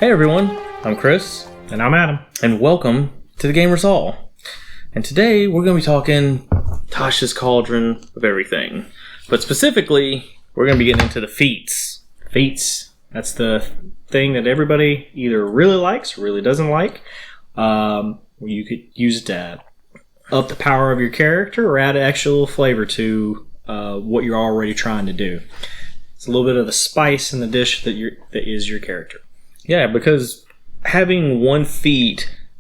Hey everyone, I'm Chris. And I'm Adam. And welcome to the Gamers Hall. And today we're going to be talking Tasha's Cauldron of everything. But specifically, we're going to be getting into the Feats. Feats. That's the thing that everybody either really likes or really doesn't like. You could use it to up the power of your character or add an extra little flavor to what you're already trying to do. It's a little bit of the spice in the dish that is your character. Yeah, because having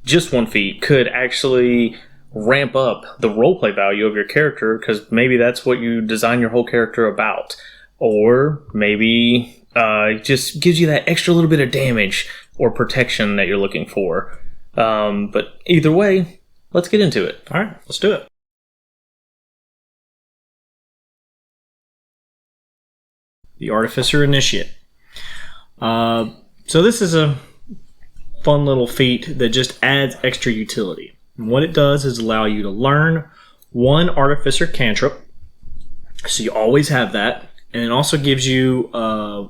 just one feat, could actually ramp up the roleplay value of your character, because maybe that's what you design your whole character about. Or maybe it just gives you that extra little bit of damage or protection that you're looking for. But either way, let's get into it. All right, let's do it. The Artificer Initiate. So this is a fun little feat that just adds extra utility. And what it does is allow you to learn one Artificer cantrip. So you always have that. And it also gives you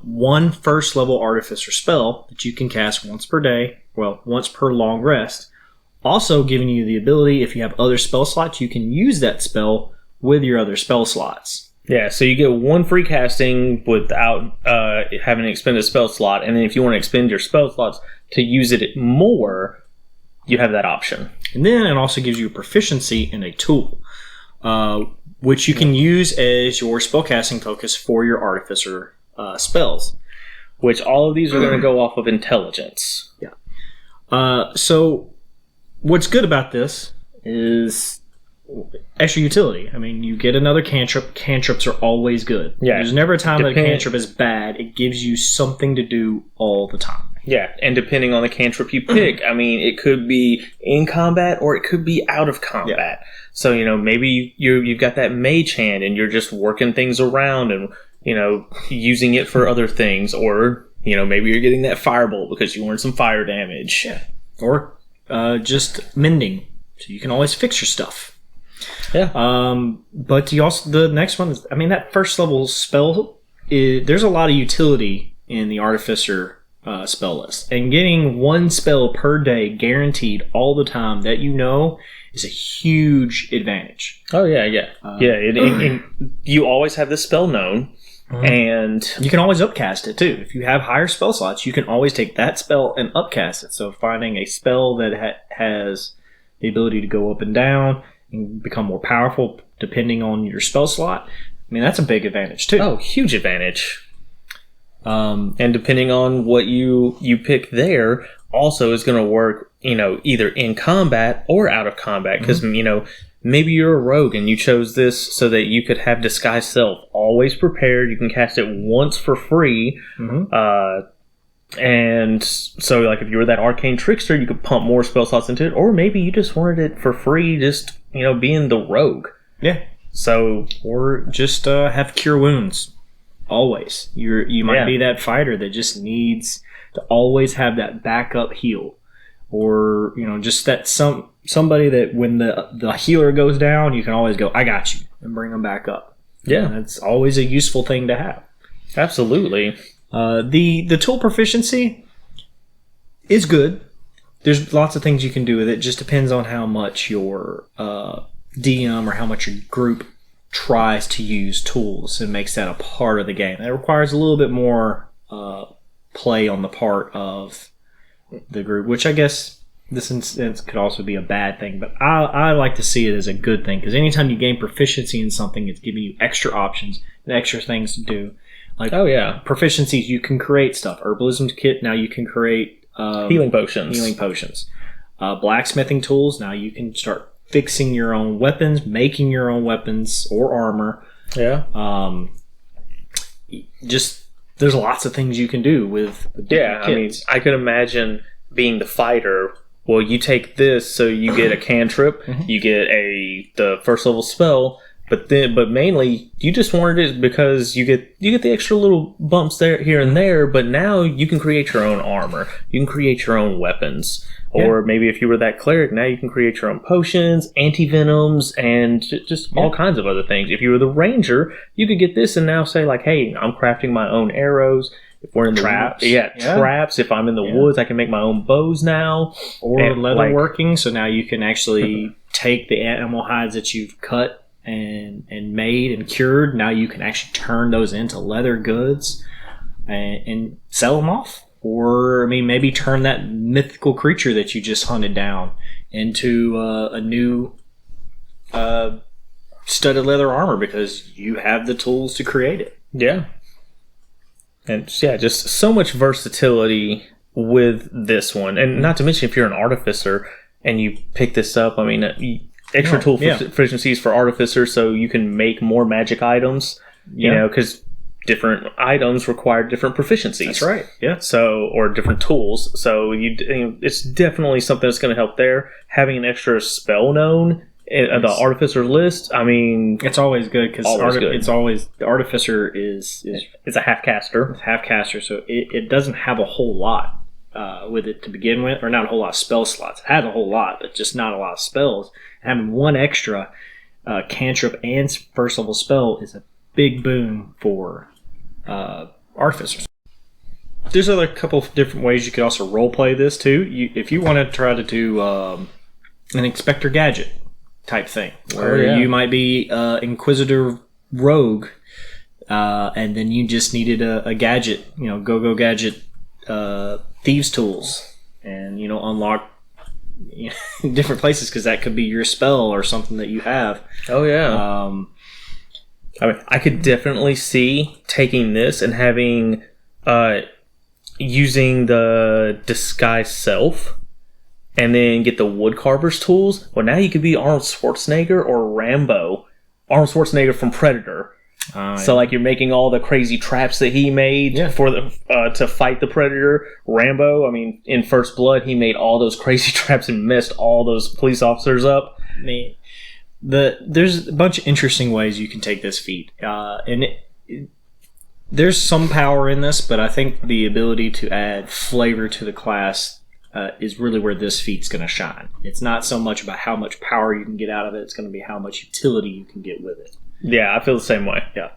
one first level Artificer spell that you can cast once per day. Well, once per long rest. Also giving you the ability, if you have other spell slots, you can use that spell with your other spell slots. Yeah, so you get one free casting without having to expend a spell slot, and then if you want to expend your spell slots to use it more, you have that option. And then it also gives you proficiency in a tool, which you can use as your spellcasting focus for your Artificer spells. Which all of these are going to go off of intelligence. Yeah. So what's good about this is extra utility. I mean, you get another cantrip. Cantrips are always good. Yeah. There's never a time that a cantrip is bad. It gives you something to do all the time. Yeah, and depending on the cantrip you pick, I mean, it could be in combat or it could be out of combat. Yeah. So, maybe you've got that mage hand and you're just working things around and, using it for other things. Or, maybe you're getting that firebolt because you want some fire damage. Yeah. Or just mending. So you can always fix your stuff. Yeah. But you also, the next one is, that first level spell, there's a lot of utility in the Artificer spell list. And getting one spell per day guaranteed all the time that is a huge advantage. Oh, yeah. You always have this spell known. Mm-hmm. And you can always upcast it too. If you have higher spell slots, you can always take that spell and upcast it. So finding a spell that has the ability to go up and down and become more powerful depending on your spell slot, that's a big advantage too. Oh, huge advantage. And depending on what you pick there, also is going to work, either in combat or out of combat. Because, maybe you're a rogue and you chose this so that you could have Disguise Self always prepared. You can cast it once for free. Mm-hmm. And so, like, if you were that Arcane Trickster, you could pump more spell slots into it. Or maybe you just wanted it for free, just, being the rogue. Yeah. So, or just have Cure Wounds. Always. You might be that fighter that just needs to always have that backup heal. Or, just that somebody that when the healer goes down, you can always go, I got you, and bring them back up. Yeah. That's always a useful thing to have. Absolutely. The tool proficiency is good. There's lots of things you can do with it. It just depends on how much your DM or how much your group tries to use tools and makes that a part of the game. That requires a little bit more play on the part of the group, which I guess this instance could also be a bad thing, but I like to see it as a good thing, because anytime you gain proficiency in something, it's giving you extra options and extra things to do. Like, proficiencies, you can create stuff. Herbalism kit, now you can create healing potions. Blacksmithing tools, now you can start fixing your own weapons, making your own weapons or armor. Yeah. Just there's lots of things you can do with kits. I could imagine being the fighter. Well, you take this, so you get a cantrip, mm-hmm. you get the first level spell. But mainly, you just wanted it because you get the extra little bumps there, here and there. But now you can create your own armor. You can create your own weapons. Or maybe if you were that cleric, now you can create your own potions, anti-venoms, and just all kinds of other things. If you were the ranger, you could get this and now say, like, hey, I'm crafting my own arrows. if we're in traps. Traps. If I'm in the woods, I can make my own bows now. Or leatherworking, so now you can actually take the animal hides that you've cut and made and cured. Now you can actually turn those into leather goods and sell them off. Or, I mean, maybe turn that mythical creature that you just hunted down into a new studded leather armor because you have the tools to create it. Yeah. And just so much versatility with this one. And not to mention, if you're an artificer and you pick this up, I mean, extra tool proficiencies for artificers so you can make more magic items, you know, because different items require different proficiencies. That's right. Yeah. So, or different tools. So it's definitely something that's going to help there. Having an extra spell known in the artificer list, I mean, it's always good because it's always the artificer is it's a half caster. It's half caster, so it doesn't have a whole lot with it to begin with, or not a whole lot of spell slots. It has a whole lot, but just not a lot of spells. Having one extra cantrip and first level spell is a big boon for artificers. There's a couple of different ways you could also roleplay this too. If you want to try to do an Inspector Gadget type thing, where you might be Inquisitor Rogue, and then you just needed a gadget, go gadget, thieves tools, and unlock different places because that could be your spell or something that you have. Oh yeah. I mean, I could definitely see taking this and having using the disguise self, and then get the woodcarver's tools. Well, now you could be Arnold Schwarzenegger or Rambo. Arnold Schwarzenegger from Predator. So, like, you're making all the crazy traps that he made for the to fight the Predator. Rambo, I mean, in First Blood, he made all those crazy traps and messed all those police officers up. There's a bunch of interesting ways you can take this feat, and there's some power in this, but I think the ability to add flavor to the class is really where this feat's going to shine. It's not so much about how much power you can get out of it; it's going to be how much utility you can get with it. Yeah, I feel the same way. Yeah.